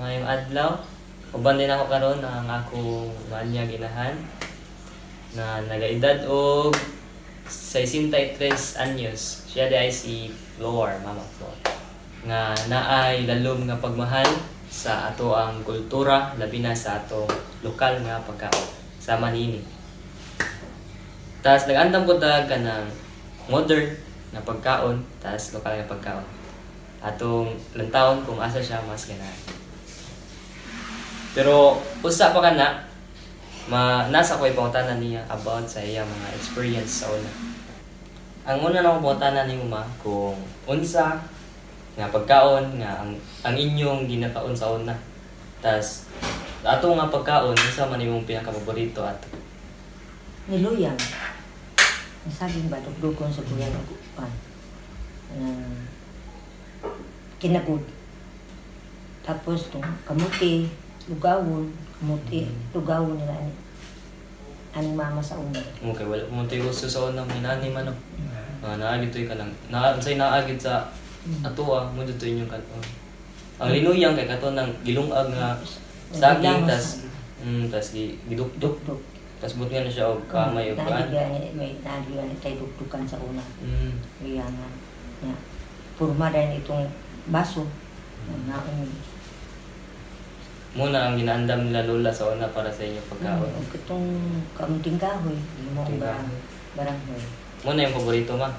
Mayong adlaw. Uban din ako karon ang akong manya ginahan na nagaedad og 63 anyos. Siya di ay si Floor, Mama Floor. Nga naay lalom nga pagmahal sa ato ang kultura, labi na sa ato lokal nga pagkaon sa Manini. Tas nag-andam po ka ng modern na pagkaon, tas lokal nga pagkaon. Atong lantawon kung asa siya mas ganahan. Pero usa pa kana nasa ko ipangutanan niya about sa iya mga experience sa una. Ang una na ko pangutanan ni ma kung unsa nga pagkaon nga ang inyong ginakaon sa una. Tas ato nga pagkaon unsa man imong pinaka-paborito ato? Niluyang. Nasabing ba dugdugon sa buyan og upan. Kinagud. Tapos tong kamuti, lugawon, kamuti, lugawon nila ani. Aning mama sa una. Okay, wala mo tayo gusto sa unang minani man no. Naagid toy ka lang. Say naagid sa ato mo dito inyong katon. Ang linuyang kay katon ng gilungag nga saging tas gidukduk. Tas but nga na siya og kamay og kan. May nagyan tay dukdukan sa una. Iyangan. Ya. Purma din itong baso. Muna ang ginaandam nila lola sa una para sa inyo pagkaon. Itong kamunting kahoy. Baranghoy. Muna yung paborito ma?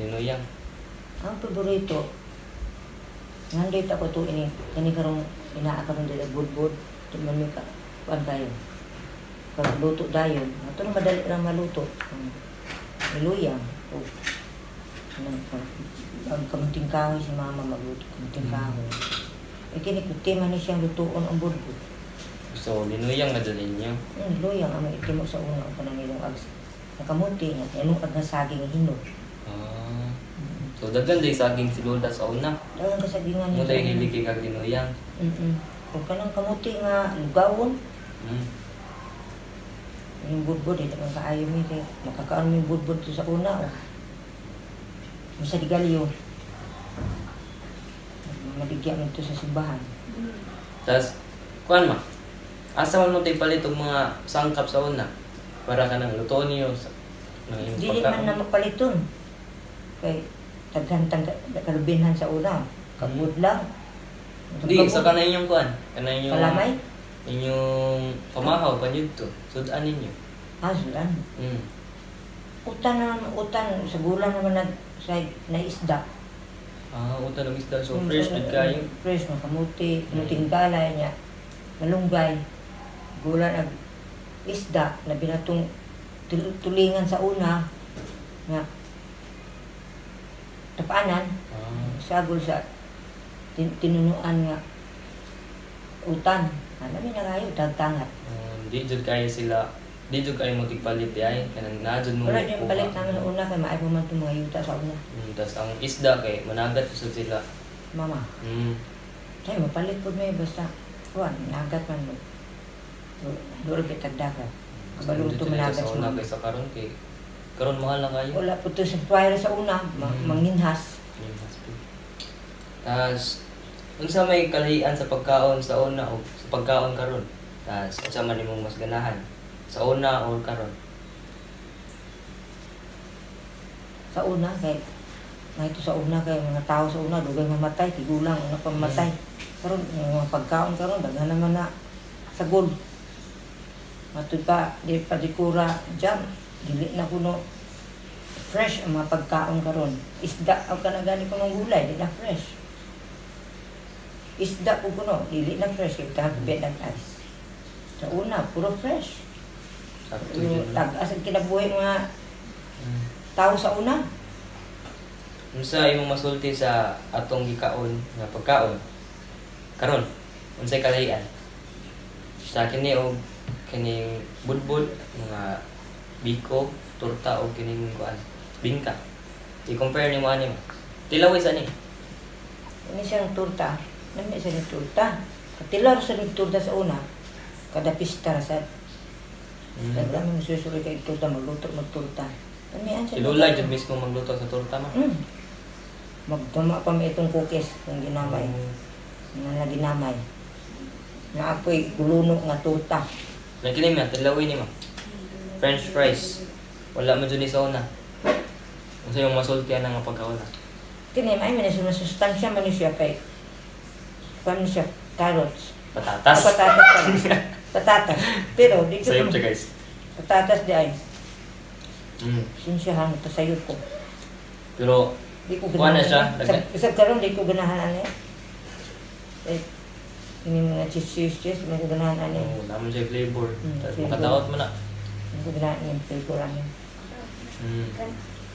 Linuyang. Ang paborito, nandito ako ito kani karong inaakaroon dito budbud. Ito man may kuan kayo. Karong luto dayon. Ito na madali lang maluto. Niluyang. Ang kamunting kahoy si mama magluto. Kamunting kahoy. Kini man ni siyang lutuon ang budbud. So, linuyang madali niyo? Luyang ang itimo sa una ang panangilong ags. Nakamunti niya. Anong ag nasaging hinod. So, daghan din saging si lola sa una? Daghan kasagingan niya. Mula yung hiligi kag linuyang? Kung kanang kamuti nga lugawon. Yung budbud, ito ang kaayo mo ito. Makakaon mo yung budbud sa una. Masa di galyo. Maligyan mo ito sa simbahan. Tapos, kuhan ma? Asa man mo tayo palit ang mga sangkap sa una? Para ka ng luto niyo sa Dili man na mapaliton. Kay taghantang kalubinhan sa una. Kamud lang. Hindi, sa kanay inyong kuhan? Kanay inyong... Kalamay? Inyong pamahaw pa nyo ito. Sudan ninyo. Sudan? Utan naman, utan. Sa gula naman na isda. Utan ng isda. So, fresh din kayo? Fresh, kamuti. Kamuting galay niya. Malunggay. Gula na isda na binatong tulingan sa una nga tapanan. Sagol sa tinunuan nga utan. Alam mo na kayo, tagtangat. Di jud kayo sila, di jud kayo magpalit di ay, kanang nadjud mo. Wala yung palit namin sa una kay maay pa man itong mga yuta sa una. Tas ang isda kay managat usod sila. Mama. Tayo mapalit po may basta. Kuan, nagat man mo. Duro kitagdagat. Baluto managat sa una kay sa karon kay karon mahal na kayo. Wala po to sa prior sa una, manginhas. Tas unsa may kalahian sa pagkaon sa una o sa pagkaon karon? Tas unsa man imong mas ganahan sa una o karon? Sa una kay ito sa una kay mga tao sa una dugay mamatay, tigulang una pamatay. Karon mga pagkaon karon daghan naman na sagol. Matud pa di pa dikura jam, dili na kuno fresh ang mga pagkaon karon. Isda ang kanagani ko ng gulay, di na fresh. Isda po kuno, dili na fresh, yung bed and ice. Sa una, puro fresh. Tag-asag kinabuhi mga tao sa una. Unsa imong masulti sa atong gikaon nga pagkaon? Karon, unsay kalahian? Sa kini og kining budbud, mga biko, torta o kining kuan, bingka. I-compare nimo ani mo. Tilaway sa ni. Ini siyang torta. Nami sa torta. Katilar sa torta sa una. Kada pista sa. Daghan mo susuloy kay torta magluto magtorta. Kami Si Lola jud mismo magluto sa torta ma. Magtama pa may itong cookies kung ginamay. Nga ginamay. Na apoy guluno nga tuta. Nagkini mo, tilawin ni mo. French fries. Wala mo dyan sa una. Kung sa'yo masultihan na nga pagkauna. Kini may sustansya man siya kay paano siya carrots. Patatas. Patatas pala. Patatas. Pero di ko Sayop siya guys. patatas di ay. Mm. Sinsyahan ito sayod ko. Pero, Di ko kuha na siya. Isang karon di ko ganahan ani. Eh, ini mga cheese, may ko ganahan ani. oh, naman siya flavor. Tapos flavor. makataot mo na. Hindi ko ganahan yung flavor ani. Mm.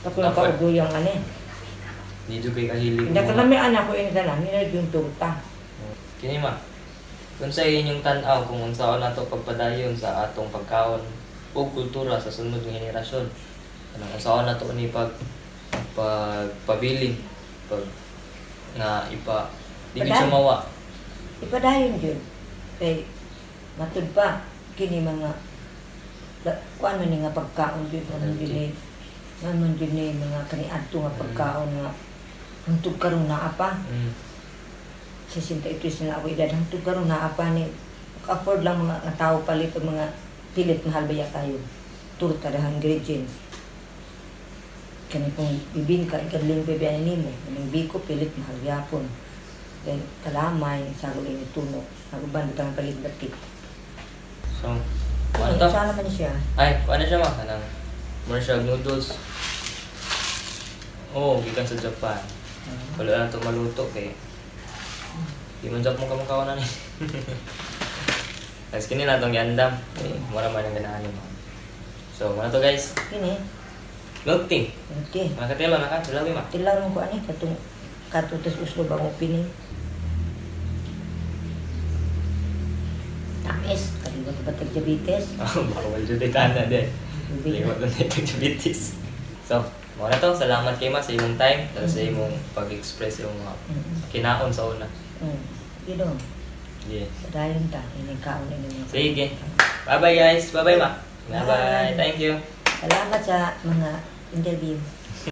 Ako lang kauguyang ani. Di dyo kay kahilig Hindi ka namin anak ko yung tanan, nila yung tuta. Kini ma. Kung sa inyong tanaw kung unsaon nato pagpadayon sa atong pagkaon o kultura sa sunod nga henerasyon. Anong unsaon nato ni pagpabiling pag nga ipa di siya mawa. Ipadayon yun. Kay matud pa, kini mga kuan man ni nga pagkaon yun, naman yun ni mga kaniadto nga pagkaon nga hangtod karon na apa. Sa 63 na ako edad, hangtod karon na apa ni afford lang mga tao palit o mga pilit na halbaya tayo. Turta dahan ingredients. Kani kung bibingka, ikaling bebean nimo, ng biko pilit mahal yapon. Then kalamay, sarong ini tuno, naguban bitang palit batik. So, ano to? Sana man siya. Ay, ano siya ma? Kanang Marshall noodles. Oh, gikan sa Japan. Wala na ito maluto kay di man Jap mo kamukha na ni. Tapos kini na itong yandam. Okay, mura man ang ganahan mo. So, ano to guys? Kini, Milk tea. okay. Makatila na ka, dalawi ma. Tilang ko ani katong katutas uslo bang opening. Tamis, kaliwat ba tagdiabetes? Oh, baka wala dyan na din. Liwat na tayo diabetes. So, muna to. Salamat kay ma sa imong time. Tapos sa imong pag-express yung mga kinaon sa una. Gino, Yeah. padayon ta, inikaon ini. Sige. Bye-bye guys. Bye-bye ma. Bye-bye. Thank you. Salamat sa mga interview.